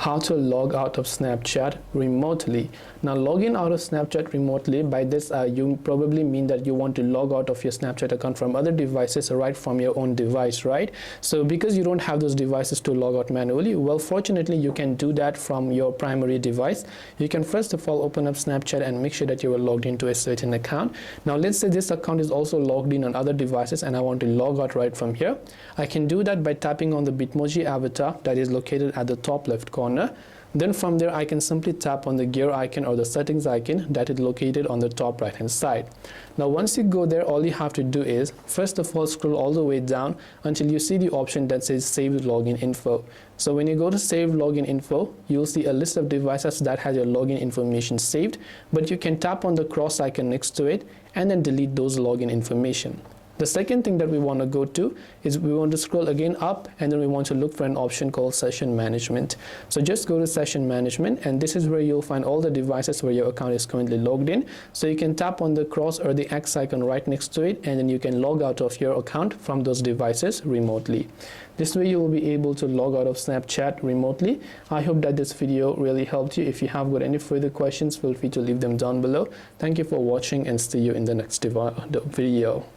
how to log out of Snapchat remotely. Now, logging out of Snapchat remotely, by this you probably mean that you want to log out of your Snapchat account from other devices, right from your own device, right? So because you don't have those devices to log out manually, well, fortunately you can do that from your primary device. You can first of all open up Snapchat and make sure that you are logged into a certain account. Now let's say this account is also logged in on other devices and I want to log out right from here. I can do that by tapping on the Bitmoji avatar that is located at the top left corner. Then from there I can simply tap on the gear icon or the settings icon that is located on the top right hand side. Now once you go there, all you have to do is first of all scroll all the way down until you see the option that says Saved Login Info. So when you go to Save Login Info, you'll see a list of devices that has your login information saved, but you can tap on the cross icon next to it and then delete those login information. The second thing that we want to go to is we want to scroll again up and then we want to look for an option called Session Management. So just go to Session Management and this is where you'll find all the devices where your account is currently logged in. So you can tap on the cross or the X icon right next to it and then you can log out of your account from those devices remotely. This way you will be able to log out of Snapchat remotely. I hope that this video really helped you. If you have got any further questions, feel free to leave them down below. Thank you for watching and see you in the next video.